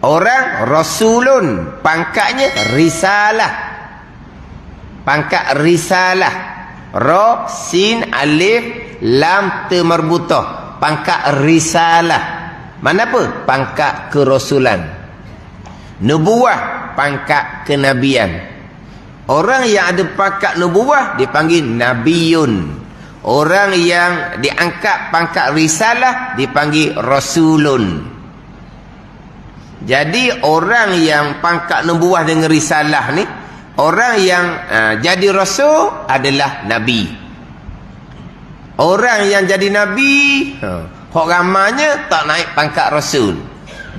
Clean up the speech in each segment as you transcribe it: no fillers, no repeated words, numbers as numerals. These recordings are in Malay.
Orang rasulun, pangkatnya risalah. Pangkat risalah. Ra, sin, alif, lam, ta marbutah. Pangkat risalah. Mana apa? Pangkat kerasulan. Nubuwah, pangkat kenabian. Orang yang ada pangkat nubuwah dipanggil nabiyun. Orang yang diangkat pangkat risalah dipanggil rasulun. Jadi orang yang pangkat nubuwah dengan risalah ni, orang yang jadi rasul adalah nabi. Orang yang jadi nabi, hak ramanya tak naik pangkat rasul.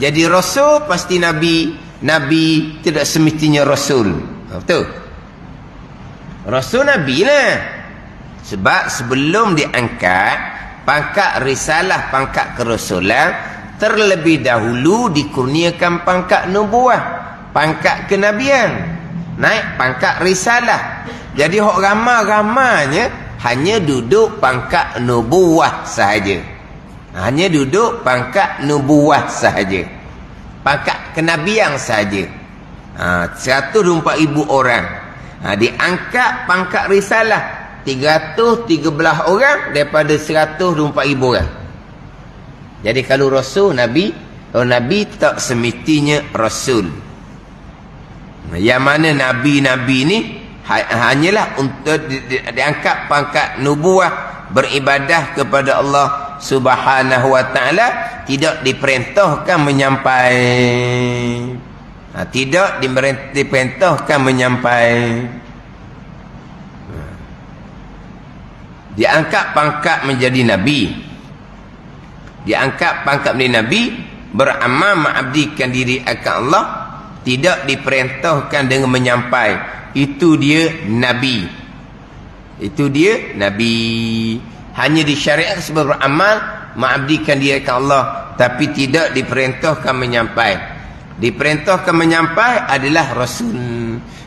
Jadi rasul pasti nabi, nabi tidak semestinya rasul. Betul? Rasul nabi lah. Sebab sebelum diangkat pangkat risalah, pangkat kerasulan, terlebih dahulu dikurniakan pangkat nubuah, pangkat kenabian, naik pangkat risalah. Jadi hak ramai-ramainya hanya duduk pangkat nubuah sahaja. Hanya duduk pangkat nubuah sahaja, pangkat kenabian sahaja. 124,000 orang. Diangkat pangkat risalah 313 orang daripada 124,000 orang. Jadi kalau rasul nabi, nabi tak semestinya rasul. Yang mana nabi-nabi ni hanyalah untuk diangkat pangkat nubuah, beribadah kepada Allah Subhanahu wa taala, tidak diperintahkan menyampai. Tidak diperintahkan menyampai. Diangkat pangkat menjadi nabi. Diangkat pangkat menjadi nabi, beramal mengabdikan diri akan Allah, tidak diperintahkan dengan menyampai. Itu dia nabi. Itu dia nabi. Hanya disyariatkan sebab beramal mengabdikan diri akan Allah, tapi tidak diperintahkan menyampai. Diperintahkan menyampai adalah rasul.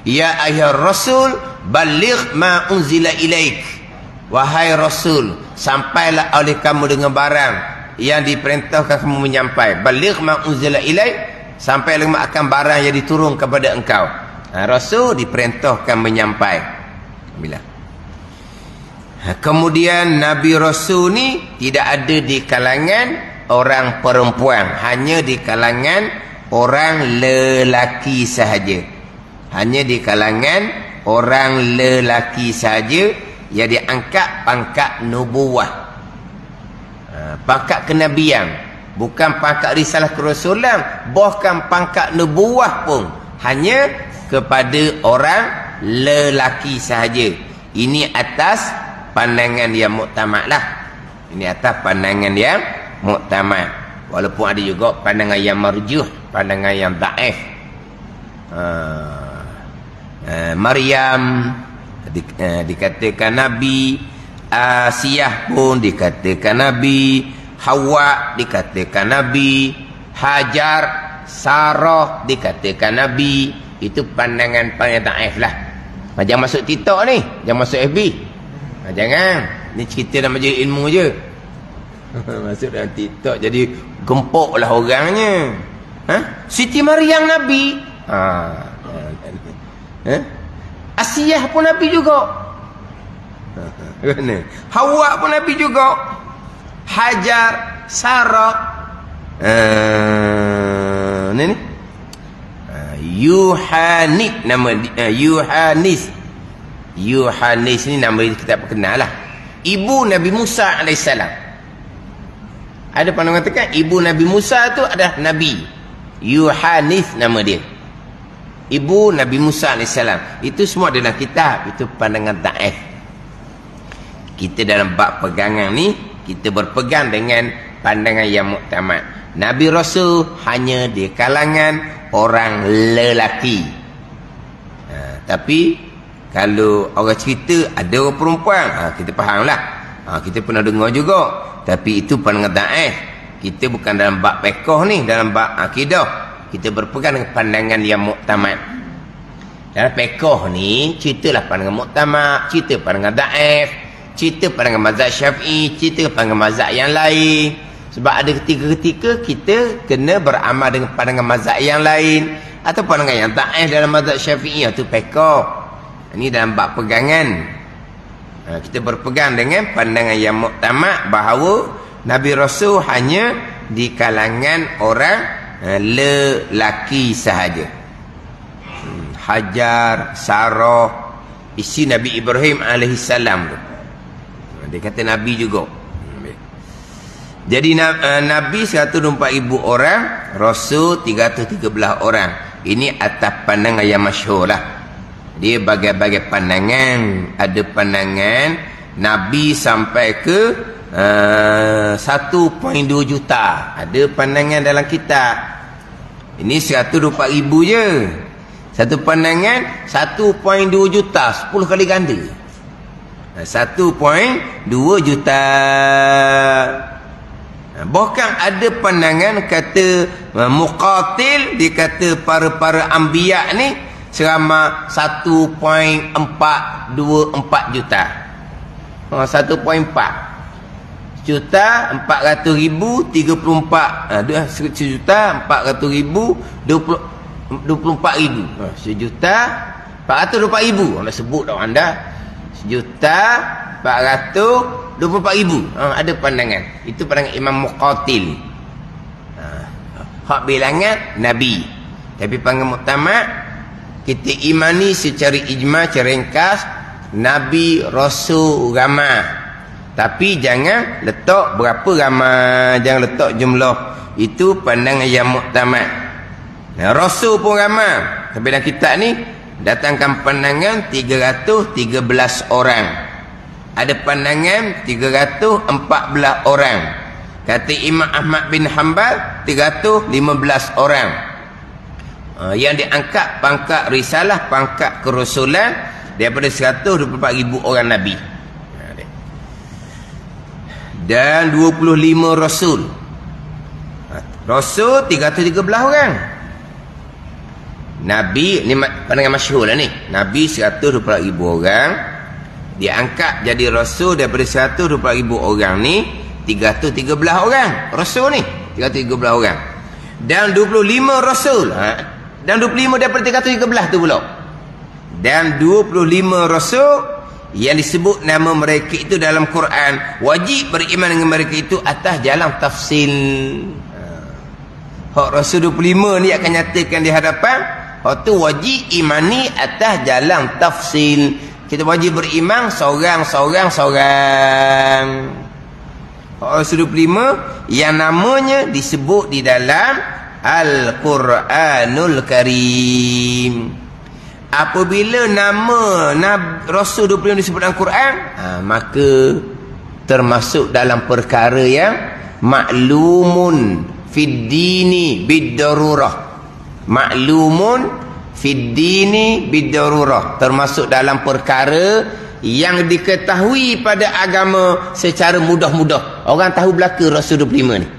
Ya ayyuhar rasul balligh ma unzila ilaik. Wahai rasul, sampailah oleh kamu dengan barang yang diperintahkan kamu menyampai. Balligh ma unzila ilaik, sampailah akan barang yang diturun kepada engkau. Rasul diperintahkan menyampai. Bila kemudian Nabi Rasul ni tidak ada di kalangan orang perempuan, hanya di kalangan orang lelaki sahaja. Hanya di kalangan orang lelaki sahaja yang diangkat pangkat nubuwah, pangkat kenabian, bukan pangkat risalah kerasulan, bahkan pangkat nubuwah pun hanya kepada orang lelaki sahaja. Ini atas pandangan yang muktamad lah. Ini atas pandangan yang muktamad. Walaupun ada juga pandangan yang marjuh, pandangan yang dhaif. Maryam dikatakan nabi, Asiyah pun dikatakan nabi, Hawa dikatakan nabi, Hajar, Sarah dikatakan nabi. Itu pandangan dhaif lah. Jangan masuk TikTok ni, jangan masuk FB. Jangan. Ni cerita dalam majlis ilmu je. Masuk dalam TikTok jadi gempuk lah orangnya. Siti Maryam nabi. Asiyah pun nabi juga. Hawa pun nabi juga. Hajar, Sarah, ni Yuhanis nama Yuhanis ni nama kita kenal lah. Ibu Nabi Musa AS. Ada pandangan katakan ibu Nabi Musa tu adalah nabi. Yuhanis nama dia, ibu Nabi Musa AS. Itu semua adalah kitab. Itu pandangan dhaif. Kita dalam bab pegangan ni, kita berpegang dengan pandangan yang muktamad. Nabi Rasul hanya di kalangan orang lelaki. Tapi kalau orang cerita ada orang perempuan, kita fahamlah. Kita pernah dengar juga. Tapi itu pandangan dhaif. Kita bukan dalam bab fiqh ni, dalam bab akidah. Kita berpegang dengan pandangan yang muktamad. Dalam fiqh ni, ceritalah pandangan muktamad, cerita pandangan dhaif, cerita pandangan mazhab Syafi'i, cerita pandangan mazhab yang lain. Sebab ada ketika-ketika kita kena beramal dengan pandangan mazhab yang lain atau pandangan yang daif dalam mazhab Syafi'iyah tu pekak. Ini dalam bab pegangan. Kita berpegang dengan pandangan yang muktamad bahawa Nabi Rasul hanya di kalangan orang lelaki sahaja. Hajar, Sarah, isi Nabi Ibrahim alaihissalam tu. Dia kata Nabi juga. Jadi Nabi 124,000 orang, Rasul 313 orang. Ini atas pandangan yang masyhur lah. Dia bagai-bagai pandangan. Ada pandangan Nabi sampai ke 1.2 juta. Ada pandangan dalam kitab. Ini 124,000 je. Satu pandangan 1.2 juta, 10 kali ganda. 1.2 juta. Bahkan ada pandangan kata Muqatil, dia kata para ambiya ni selama 1.424 juta. 1.4 juta 400,000 34 1.400,000 24,000. 1.424,000. Anda sebut dah anda. 1.424,000. Ada pandangan. Itu pandangan Imam Muqatil. Hak bilangan Nabi. Tapi pandangan muktamad, kita imani secara ijma', secara ringkas, Nabi Rasul ramai. Tapi jangan letak berapa ramai, jangan letak jumlah. Itu pandangan yang muktamad. Rasul pun ramai. Tapi dalam kitab ni datangkan pandangan 313 orang. Ada pandangan 314 orang. Kata Imam Ahmad bin Hanbal 315 orang. Yang diangkat pangkat risalah, pangkat kerasulan daripada 124,000 orang Nabi. Dan 25 Rasul. Rasul 313 orang. Nabi, ni pandangan masyhur lah ni. Nabi 124,000 orang. Dia angkat jadi Rasul daripada 124,000 orang ni 313 orang. Rasul ni 313 orang. Dan 25 Rasul. Dan 25 daripada 313 tu pula. Dan 25 Rasul yang disebut nama mereka itu dalam Quran, wajib beriman dengan mereka itu atas jalan tafsil. Hak Rasul 25 ni akan nyatakan di hadapan. Hak tu wajib imani atas jalan tafsil. Kita wajib beriman seorang. Hak Rasul 25 yang namanya disebut di dalam Al-Quranul Karim. Apabila nama Rasul 25 disebut dalam Quran, maka termasuk dalam perkara yang maklumun fid dini bid-darurah. Maklumun fid dini bid-darurah, termasuk dalam perkara yang diketahui pada agama secara mudah-mudah. Orang tahu belaka Rasul 25 ni.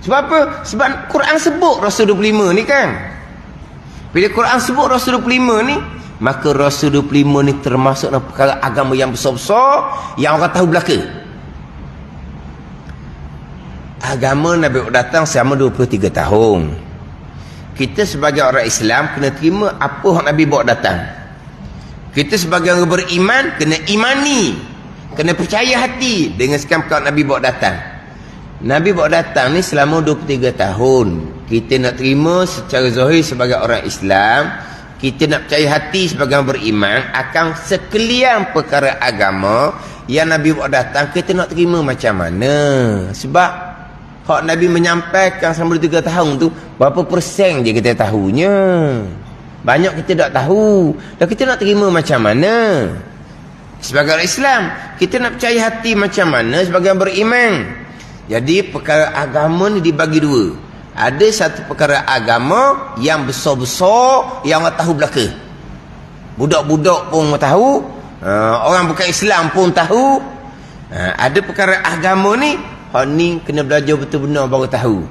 Sebab apa? Sebab Quran sebut Rasul 25 ni kan. Bila Quran sebut Rasul 25 ni, maka Rasul 25 ni termasuk dalam perkara agama yang besar-besar yang orang tahu belaka. Agama Nabi datang selama 23 tahun. Kita sebagai orang Islam kena terima apa yang Nabi bawa datang. Kita sebagai orang beriman kena imani, kena percaya hati dengan sekam perkara Nabi bawa datang. Nabi bawa datang ni selama 23 tahun. Kita nak terima secara zahir sebagai orang Islam, kita nak percaya hati sebagai orang beriman akan sekalian perkara agama yang Nabi bawa datang, kita nak terima macam mana. Sebab hak Nabi menyampaikan selama 23 tahun tu, berapa persen je kita tahunya. Banyak kita tak tahu. Dan kita nak terima macam mana. Sebagai orang Islam, kita nak percaya hati macam mana sebagai orang beriman. Jadi perkara agama ni dibagi dua. Ada satu perkara agama yang besar-besar yang orang tahu belaka. Budak-budak pun tahu, orang bukan Islam pun tahu. Ada perkara agama ni, hak ni kena belajar betul-betul baru tahu.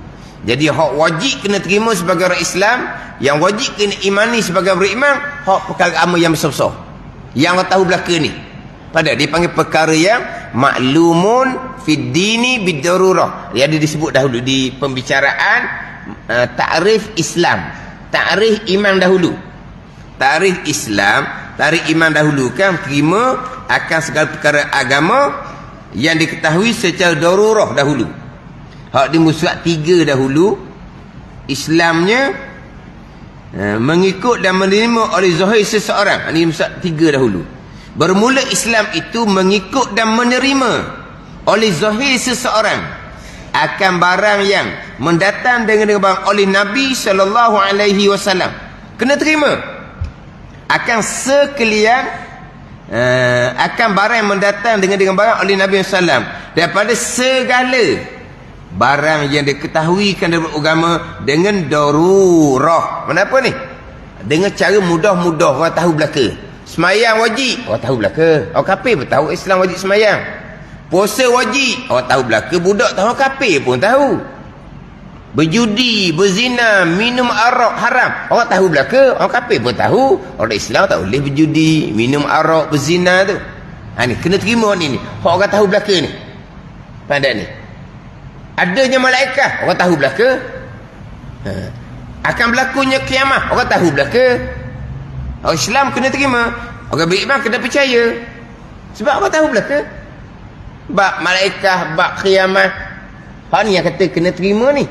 Jadi hak wajib kena terima sebagai orang Islam, yang wajib kena imani sebagai beriman, hak perkara agama yang besar-besar yang orang tahu belaka ni. Pada dia panggil perkara yang maklumun fid dini bidarurah. Dia ada disebut dahulu di pembicaraan ta'rif Islam, ta'rif iman dahulu. Ta'rif Islam, ta'rif iman dahulu kan terima akan segala perkara agama yang diketahui secara darurah dahulu. Hak di musuat 3 dahulu, Islamnya mengikut dan menerima oleh zahir seseorang. Ini musuat 3 dahulu. Bermula Islam itu mengikut dan menerima oleh zahir seseorang akan barang yang mendatang dengan barang oleh Nabi SAW. Kena terima. Akan sekalian akan barang yang mendatang dengan barang oleh Nabi SAW. Daripada segala barang yang diketahuikan dalam agama dengan darurah. Kenapa ni? Dengan cara mudah-mudah orang tahu belaka. Semayang wajib, orang tahu belaka. Orang kafir pun tahu Islam wajib semayang. Puasa wajib, orang tahu belaka. Budak tahu, orang kafir pun tahu. Berjudi, berzina, minum arak haram, orang tahu belaka. Orang kafir pun tahu. Orang Islam tak boleh berjudi, minum arak, berzina tu. Ni kena terima ni. Orang tahu belaka ni. Pandai ni. Adanya malaikat, orang tahu belaka. Akan berlakunya kiamat, orang tahu belaka. Orang Islam kena terima. Orang beriman kena percaya. Sebab orang tahu belaka. Bab malaikat, bab kiamat. Hak ni yang kata kena terima ni.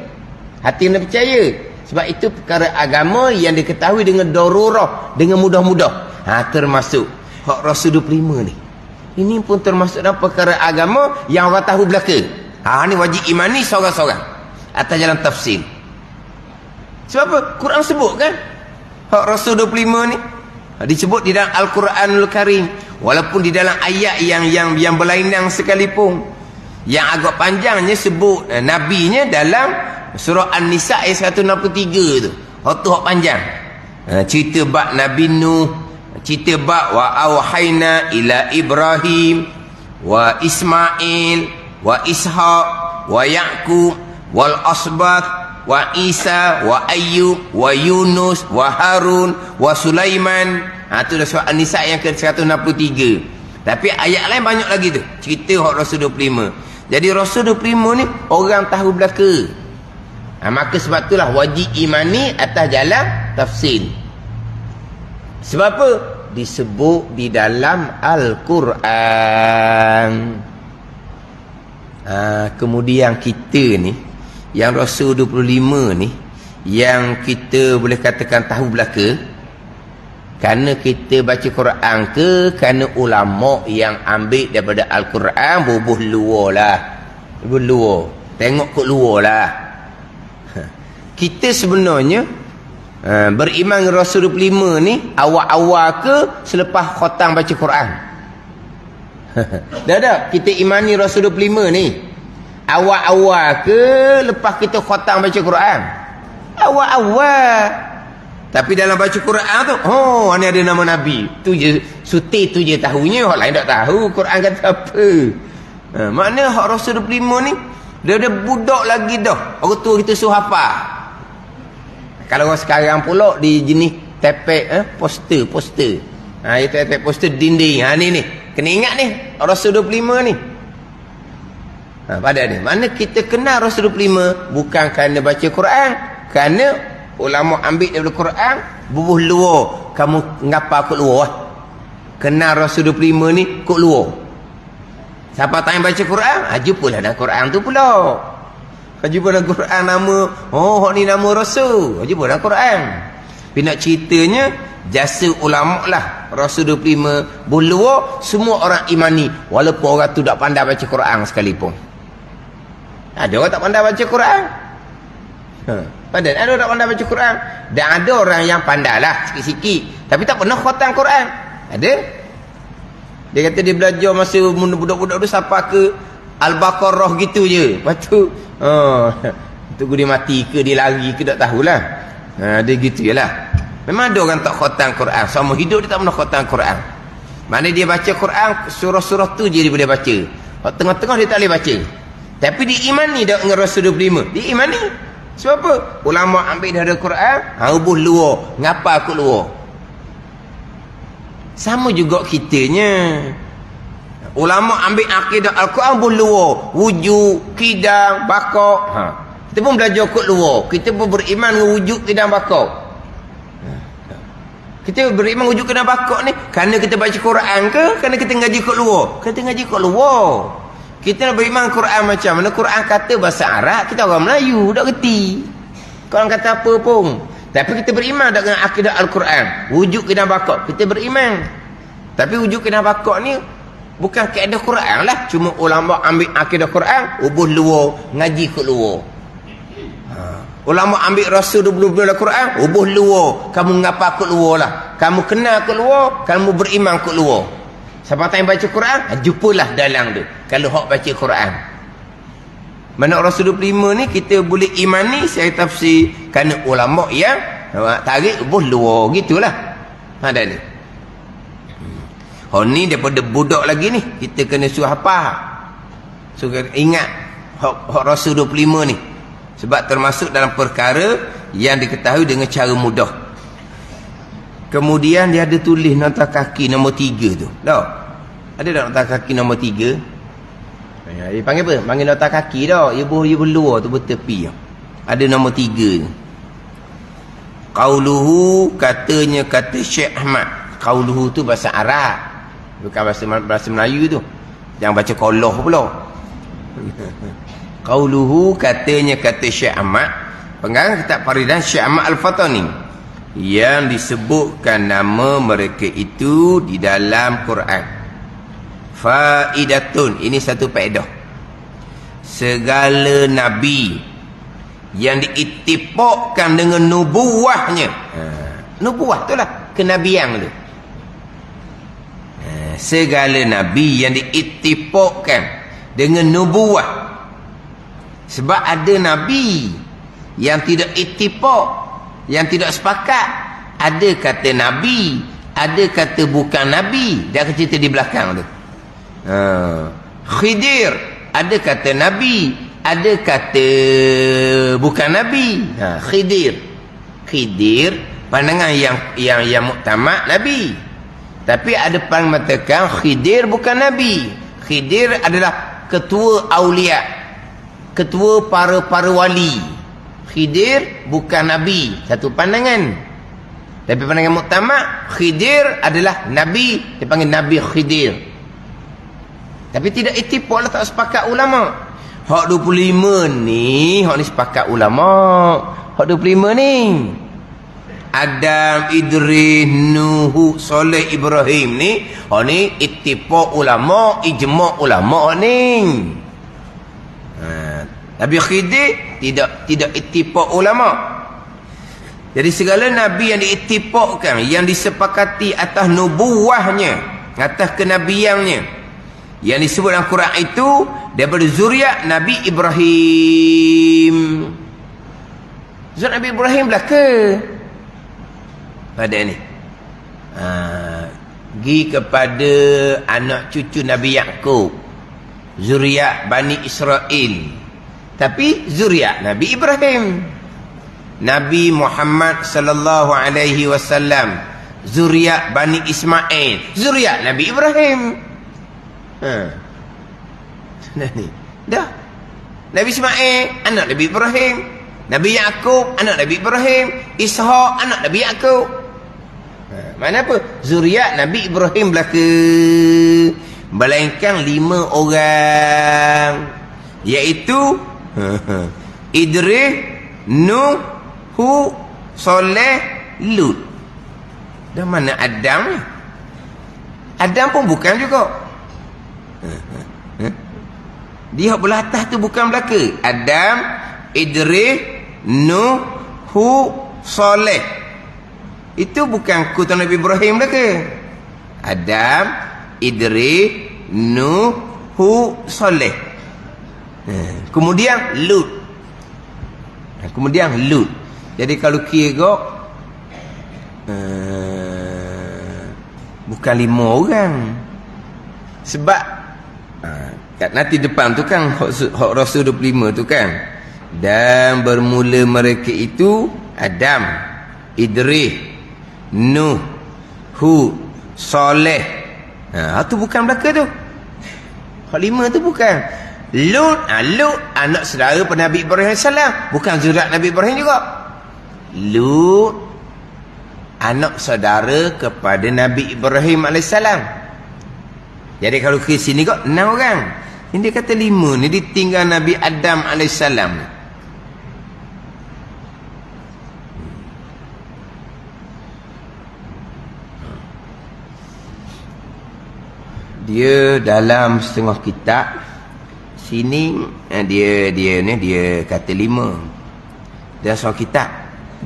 Hati kena percaya. Sebab itu perkara agama yang diketahui dengan darurah, dengan mudah-mudah. Termasuk hak Rasul 25 ni. Ini pun termasuk dalam perkara agama yang orang tahu belaka. Ni wajib imani seorang-seorang atas jalan tafsir. Sebab apa? Quran sebut kan hak Rasul 25 ni disebut di dalam Al-Quranul Karim, walaupun di dalam ayat yang berlainan sekalipun. Yang agak panjangnya sebut nabinya dalam surah An-Nisa ayat 163 tu. Hak tu hak panjang. Cerita bab Nabi Nuh, cerita bab wa auhayna ila Ibrahim wa Ismail wa Ishaq wa Yaqub wal asbat wa Isa wa Ayyub wa Yunus wa Harun wa Sulaiman. Itu dah surah An-Nisa yang ke-163. Tapi ayat lain banyak lagi tu cerita hak Rasul 25. Jadi Rasul 25 ni orang tahu belaka. Maka sebab itulah wajib imani atas jalan tafsir. Sebab apa? Disebut di dalam Al-Quran. Kemudian kita ni yang Rasul 25 ni yang kita boleh katakan tahu belaka kerana kita baca Quran ke kerana ulama yang ambil daripada Al-Quran bubuh luar lah. Bubuh luar. Tengok kot luar lah. Kita sebenarnya beriman dengan Rasul 25 ni awal-awal ke selepas khatam baca Quran? Dah kita imani Rasul 25 ni awal-awal ke lepas kita khatam baca Quran? Awal-awal. Tapi dalam baca Quran tu, ni ada nama Nabi. Tu je, suti tu je tahunya. Orang lain tak tahu Quran kata apa. Maknanya hak Rasul 25 ni dia ada budak lagi dah. Orang tua kita suruh hafal. Kalau orang sekarang pula di jenis tepek poster. Itu tepek poster dinding. Ni kena ingat ni Rasul 25 ni. Pada ni mana kita kenal Rasul 25 bukan kerana baca Quran, kerana ulama ambil daripada Quran bubuh luar. Kamu ngapa kok luar? Kenal Rasul 25 ni kok luar. Siapa tanya baca Quran? Jumpalah dalam Quran tu pula. Jumpa dalam Quran nama, ni nama Rasul. Jumpa dalam Quran. Tapi nak ceritanya jasa ulama lah Rasul 25 berluar, semua orang imani walaupun orang tu tak pandai baca Quran sekalipun. Ada orang tak pandai baca Quran. Ada orang tak pandai baca Quran. Dan ada orang yang pandai lah sikit-sikit tapi tak pernah khatam Quran. Ada. Dia kata dia belajar masa budak-budak tu sampai ke Al-Baqarah gitu je. Lepas tu tunggu dia mati ke dia lari ke tak tahulah. Dia gitu je lah. Memang ada orang tak khatam Quran. Sama hidup dia tak pernah khatam Quran. Mana dia baca Quran, surah-surah tu je dia boleh baca. Tengah-tengah dia tak boleh baca. Tapi diimani dengan Rasul 25. Diimani. Sebab apa? Ulama ambil dari Quran, ubuh luar. Ngapa aku luar? Sama juga kitanya. Ulama ambil akidah Al-Quran pun luar. Wujud, kidang, bakok. Kita pun belajar kot luar. Kita pun beriman dengan wujud, kidang, bakok. Kita beriman wujud, kidang, bakok ni kerana kita baca Quran ke? Kerana kita ngaji kot luar? Kita ngaji kot luar. Kita nak beriman Quran macam mana? Quran kata bahasa Arab, kita orang Melayu, tak kerti. Quran kata apa pun. Tapi kita beriman dengan akidah Al-Quran. Wujud, kidang, bakok. Kita beriman. Tapi wujud, kidang, bakok ni bukan kaedah Quran lah. Cuma ulama ambil akidah Quran, ubuh luar, ngaji kat luar. Ulama ambil Rasul 20 Al-Quran, ubuh luar, kamu ngapa kat luar lah. Kamu kenal kat luar, kamu beriman kat luar. Siapa yang baca Quran, jumpalah dalam tu. Kalau hak baca Quran. Mana Rasul 25 ni kita boleh imani, saya tafsir kerana ulama yang tarik ubuh luar, gitulah. Ada ni. Ni daripada budak lagi ni, kita kena suruh hafal. So ingat hak Rasul 25 ni. Sebab termasuk dalam perkara yang diketahui dengan cara mudah. Kemudian dia ada tulis nota kaki nombor 3 tu. Dah. Ada tak nota kaki nombor 3? Dia panggil apa? Panggil nota kaki dah. Ia berluar tu bertepi. Ada nombor 3 tu. Qauluhu, katanya kata Syekh Ahmad. Qauluhu tu bahasa Arab. Bukan bahasa Melayu tu. Jangan baca qoloh pula. Qauluhu, katanya kata Syekh Ahmad, pengarang kitab Faridah Syekh Ahmad Al-Fatani, yang disebutkan nama mereka itu di dalam Quran. Faidatun, ini satu faedah. Segala nabi yang diiktifakkan dengan nubuahnya. Nubuah tu lah kenabian tu. Segala nabi yang diiktifakkan dengan nubuah. Sebab ada nabi yang tidak ittifaq, yang tidak sepakat. Ada kata nabi, ada kata bukan nabi. Dia akan cerita di belakang tu. Khidir, ada kata nabi, ada kata bukan nabi. Khidir pandangan yang muktamad nabi. Tapi ada yang mengatakan Khidir bukan nabi. Khidir adalah ketua aulia, ketua para wali. Khidir bukan nabi. Satu pandangan. Tapi pandangan muktamad, Khidir adalah nabi, dipanggil Nabi Khidir. Tapi tidak ittifaq lah, tak sepakat ulama. Hak 25 ni, hak ni sepakat ulama. Hak 25 ni Adam, Idris, Nuh, Soleh, Ibrahim ni, hak ni ittifaq ulama, ijma' ulama ni. Nabi Khidir tidak ittifaq ulama. Jadi segala nabi yang diittifaqkan, yang disepakati atas nubuahnya, atas kenabiannya, yang disebut dalam Quran itu daripada zuriat Nabi Ibrahim. Zuriat Nabi Ibrahim belaka pada ni. Pergi kepada anak cucu Nabi Yaqub, zuriat Bani Israel. Tapi zuriat Nabi Ibrahim. Nabi Muhammad sallallahu alaihi wasallam, zuriat Bani Ismail, zuriat Nabi Ibrahim. Dah. Nabi Ismail anak Nabi Ibrahim, Nabi Yaqub anak Nabi Ibrahim, Ishaq anak Nabi Yaqub. Mana apa? Zuriat Nabi Ibrahim belaka. Melainkan 5 orang, iaitu Idris, Nuh, Hud, Soleh, Lut. Dah mana Adam ni? Adam pun bukan juga. Dia belah atas tu bukan belaka. Adam, Idris, Nuh, Hud, Soleh. Itu bukan keturunan Nabi Ibrahim belaka. Adam, Idris, Nuh, Hud, Soleh. Kemudian Lut. Kemudian Lut. Jadi kalau kira bukan 5 orang. Sebab nanti depan tu kan hak Rasul 25 tu kan. Dan bermula mereka itu Adam, Idris, Nuh, Hud, Soleh. Tu bukan belaka tu. Hak 5 tu bukan. Lut, Lut anak saudara pada Nabi Ibrahim AS, bukan zuriat Nabi Ibrahim juga. Lut anak saudara kepada Nabi Ibrahim AS. Jadi kalau ke sini kok 6 orang. Ini dia kata 5 ni ditinggal Nabi Adam AS ni. Dia dalam setengah kitab sini dia kata 5. Dia setengah kitab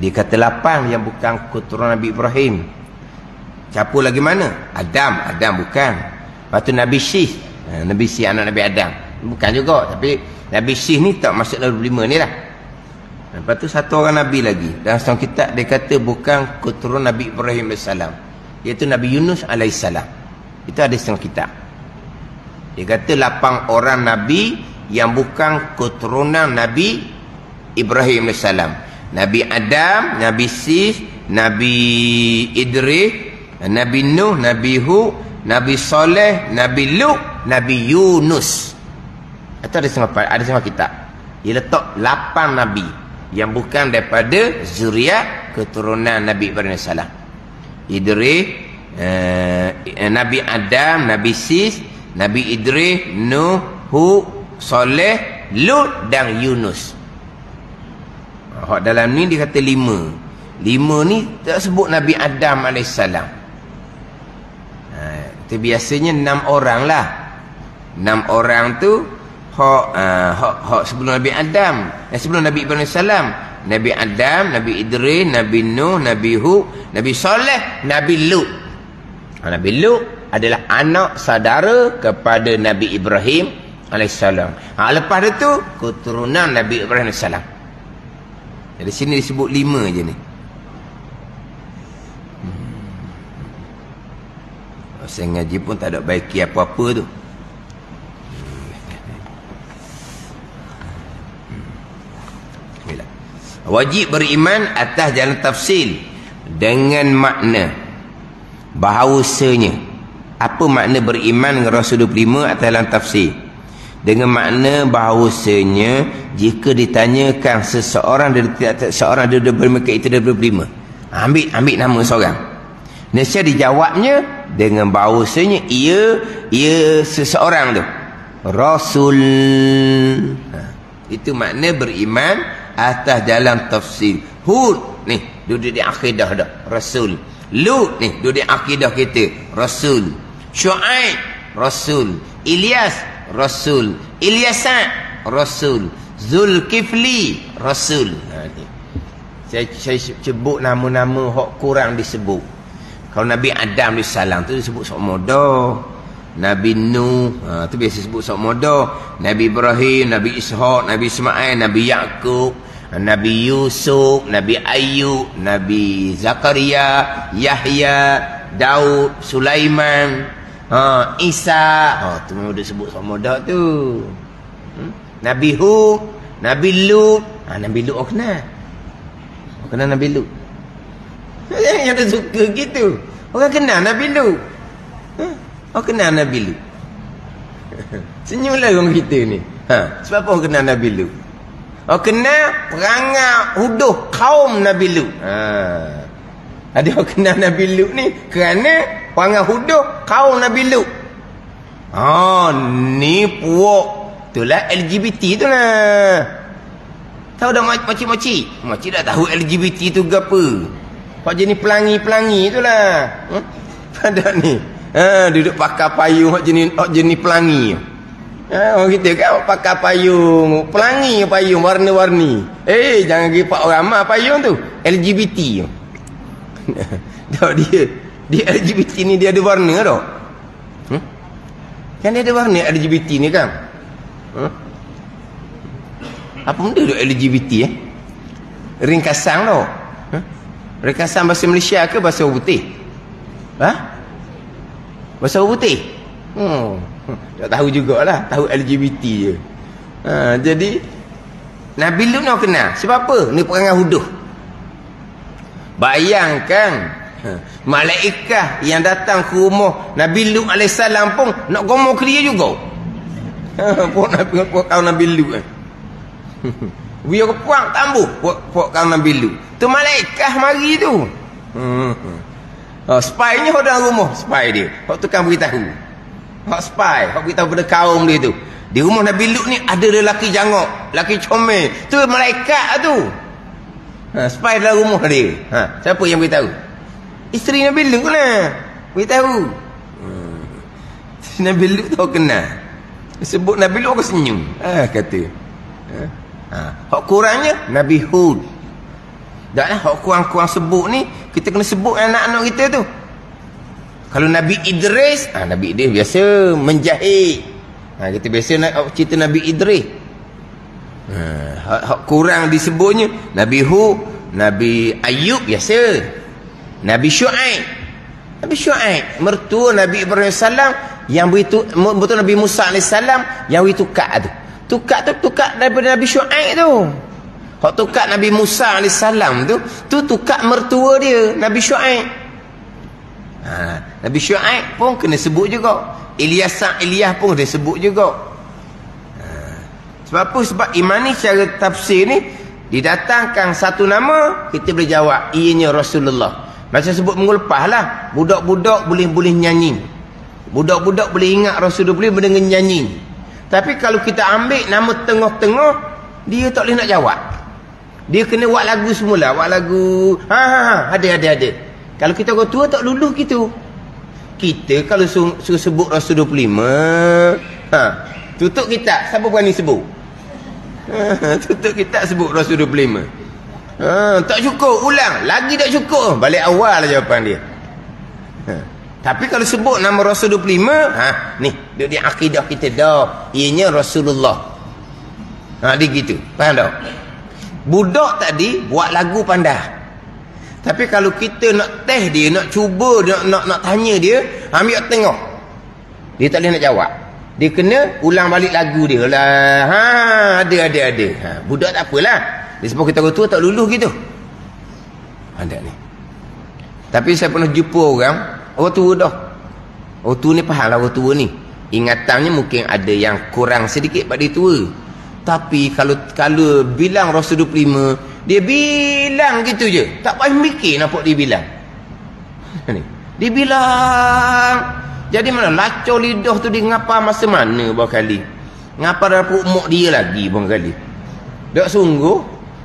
dia kata 8 yang bukan keturunan Nabi Ibrahim. Siapa lagi mana? Adam bukan. Lepas tu Nabi Syih, Nabi Syih anak Nabi Adam bukan juga, tapi Nabi Syih ni tak masuk dalam 5 ni lah. Lepas tu satu orang Nabi lagi dalam setengah kitab dia kata bukan keturunan Nabi Ibrahim AS, iaitu Nabi Yunus AS. Itu ada setengah kitab. Dia kata 8 orang Nabi yang bukan keturunan Nabi Ibrahim AS. Nabi Adam, Nabi Sis, Nabi Idris, Nabi Nuh, Nabi Hud, Nabi Saleh, Nabi Lut, Nabi Yunus. Itu ada setengah kitab. Dia letak 8 Nabi yang bukan daripada zuriat keturunan Nabi Ibrahim AS. Idris, Nabi Adam, Nabi Sis, Nabi Idris, Nuh, Hud, Saleh, Lut dan Yunus. Hak dalam ni dia kata 5. 5 ni tak sebut Nabi Adam AS. Itu biasanya 6 orang lah. 6 orang tu hak sebelum Nabi Adam, sebelum Nabi Ibrahim AS. Nabi Adam, Nabi Idris, Nabi Nuh, Nabi Hud, Nabi Saleh, Nabi Lut. Nabi Lut adalah anak saudara kepada Nabi Ibrahim AS. Lepas itu keturunan Nabi Ibrahim AS. Di sini disebut 5 je ni. Saya ngaji pun tak ada baiki apa-apa tu. Wajib beriman atas jalan tafsil dengan makna bahawasanya. Apa makna beriman dengan Rasul 25 atas jalan tafsir? Dengan makna bahawasanya jika ditanyakan seseorang dia beriman ke itu dia beriman. Ambil nama seorang. Nescaya dijawabnya dengan bahawasanya ia seseorang tu Rasul. Itu makna beriman atas jalan tafsir. Hud ni duduk di akidah dah, Rasul. Lut ni duduk di akidah kita, Rasul. Syuaib, Rasul. Ilyas, Rasul. Ilyasan, Rasul. Zulkifli, Rasul. Saya sebut nama-nama hak kurang disebut. Kalau Nabi Adam AS tu disebut sok moda. Nabi Nuh tu biasa sebut sok moda. Nabi Ibrahim, Nabi Ishaq, Nabi Ismail, Nabi Yaqub, Nabi Yusuf, Nabi Ayub, Nabi Zakaria, Yahya, Daud, Sulaiman, Isa. Tu memang dia sebut sok moda tu. Nabi Hud, Nabi Lut. Nabi Lut kenal. Kenal Nabi Lut. Yang dia suka gitu. Orang kenal Nabi Lut. Orang kenal Nabi Lut. Senyumlah orang kita ni. Sebab apa orang kenal Nabi Lut? Orang kenal perangai huduh kaum Nabi Lut. Ada orang kenal Nabi Lut ni kerana perangai huduh kaum Nabi Lut. Ni puak. Itulah LGBT tu lah. Tahu dah makcik-makcik? Makcik dah tahu LGBT tu ke apa? Hak jenis pelangi-pelangi itulah. Pada ni. Duduk pakai payung hak jenis pelangi. Orang kita kan pakai payung pelangi, payung warna-warni. Jangan pergi pak orang ramah payung tu. LGBT. Dah dia LGBT ni dia ada warna dah. Kan dia ada warna LGBT ni kan? Apa benda tu LGBT ringkasan tau. Ringkasan bahasa Malaysia ke bahasa orang putih? Bahasa orang putih? Tak tahu jugalah. Tahu LGBT je. Jadi Nabi Lut nak kenal. Sebab apa? Ni perangai huduh. Bayangkan malaikat yang datang ke rumah Nabi Lut AS pun nak gomong ke dia juga. Puak Nabi, puak kaum Nabi Lut. Biar puak tambuh puak kaum Nabi Lut. Tu malaikat mari tu. Spy-nya orang rumah, spy dia. Hak tukang beritahu. Hak spy, hak beritahu pada kaum dia tu. Di rumah Nabi Lut ni ada lelaki jangok, lelaki comel. Tu malaikat tu. Spy dalam rumah dia. Siapa yang beritahu? Isteri Nabi Lut lah. Beritahu. Nabi Lut tahu kenal. Sebut Nabi Lut aku senyum. Kata. Hak kurangnya Nabi Hud. Taklah hak kurang-kurang sebut ni kita kena sebut anak-anak kita tu. Kalau Nabi Idris, Nabi Idris biasa menjahit. Kita biasa nak cerita Nabi Idris. Hak kurang disebutnya Nabi Hud, Nabi Ayub biasa. Nabi Syuaib. Nabi Syuaib mertua Nabi Ibrahim salam yang begitu betul Nabi Musa alaihi salam yang begitu tukar tu. Tukar daripada Nabi Syuaib tu. Hak tukar Nabi Musa AS tu tukar mertua dia Nabi Syuaib. Nabi Syuaib pun kena sebut juga. Ilyas pun kena sebut juga. Sebab apa? Sebab iman ni cara tafsir ni didatangkan satu nama kita boleh jawab ianya Rasulullah. Macam sebut minggu lepas lah, budak-budak boleh nyanyi. Budak-budak boleh ingat Rasulullah boleh dengan nyanyi. Tapi kalau kita ambil nama tengah-tengah, dia tak boleh nak jawab. Dia kena buat lagu semula, buat lagu. Ada. Kalau kita orang tua tak luluh gitu. Kita kalau suruh sebut Rasul 25, tutup kitab, siapa berani sebut? Tutup kitab sebut Rasul 25. Tak cukup, ulang. Lagi tak cukup. Balik awal lah jawapan dia. Tapi kalau sebut nama Rasul 25, ni, duduk di akidah kita dah. Ianya Rasulullah. Dia gitu. Faham tak? Budak tadi buat lagu pandai. Tapi kalau kita nak test dia, nak cuba, nak tanya dia, ambil tengok. Dia tak boleh nak jawab. Dia kena ulang balik lagu dia lah. Ada. Budak tak apalah. Dia sebab kita orang tua tak luluh gitu. Ada ni. Tapi saya pernah jumpa orang tua dah. Orang tua ni faham lah orang tua ni. Ingatannya mungkin ada yang kurang sedikit pada dia tua. Tapi kalau bilang Rasul 25, dia bilang gitu je. Tak payah mikir nampak dia bilang. Dia bilang. Jadi mana lacau lidah tu dia ngapa masa mana berkali. Ngapa dalam perut mak dia lagi berkali. Tak sungguh.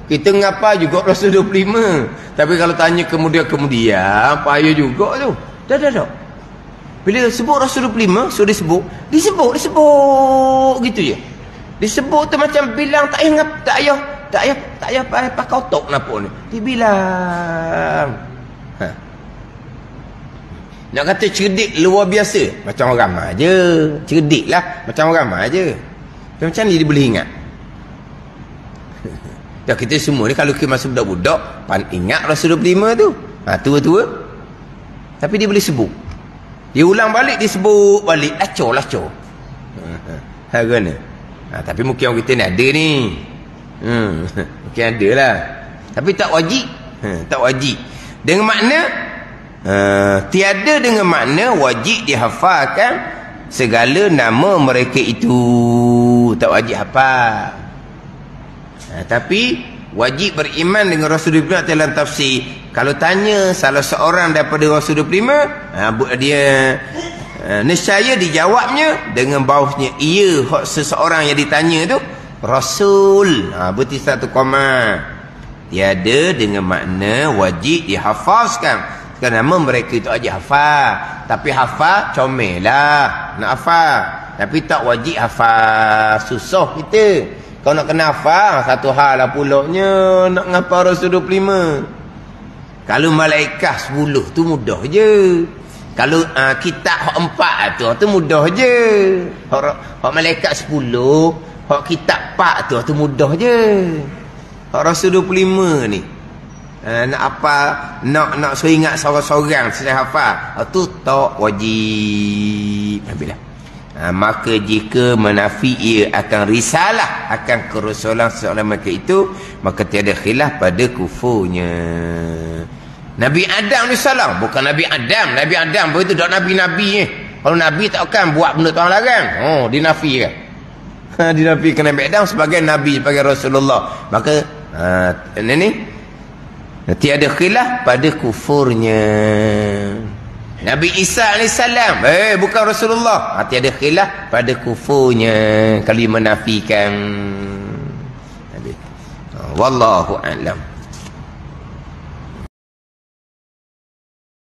Kita ngapa juga Rasul 25. Tapi kalau tanya kemudian payah juga tu. Dah. Bila sebut Rasul 25, so disebut gitu je. Disebut tu macam bilang tak payah pakai otak nampak ni. Dia bilang. Nak kata cerdik luar biasa, macam orang ramai je. Cerdik lah, macam orang ramai je. Macam ni dia boleh ingat. Dah kita semua ni kalau kita masih budak-budak, ingat Rasul 25 tu. Tua-tua. Tapi dia boleh sebut. Dia ulang balik, dia sebut balik. Lacor. Gana. Tapi mungkin orang kita ni ada ni. Mungkin ada lah. Tapi tak wajib. Tak wajib. Dengan makna tiada dengan makna wajib dihafalkan segala nama mereka itu. Tak wajib hafal. Tapi wajib beriman dengan Rasulullah dalam tafsir. Kalau tanya salah seorang daripada Rasulullah 25, dia nescaya dijawabnya dengan bawahnya ia seseorang yang ditanya tu Rasul. Berarti satu koma. Tiada dengan makna wajib dihafazkan. Kerana nama mereka itu aja hafal. Tapi hafal comel lah. Nak hafal. Tapi tak wajib hafal. Susah kita. Kau nak kena hafal, satu hal lah pulaknya nak ngapal Rasul 25. Kalau malaikat 10 tu mudah je. Kalau kitab hak 4 tu mudah je. Hak malaikat 10, hak kitab 4 tu mudah je. Hak Rasul 25 ni nak apa, nak so ingat seorang-seorang saya hafal, tu tak wajib. Alhamdulillah. Maka jika menafi ia akan risalah, akan kerasulan seorang mereka itu, maka tiada khilaf pada kufurnya. Nabi Adam ni salah, bukan Nabi Adam. Nabi Adam begitu dak nabi-nabi ni. Kalau nabi tak akan buat benda tuan larang. Dinafikan. Dinafikan Nabi Adam sebagai Nabi, sebagai Rasulullah. Maka ini tiada khilaf pada kufurnya. Nabi Isa AS bukan Rasulullah, tiada khilaf pada kufurnya kalau menafikan. Wallahu a'lam.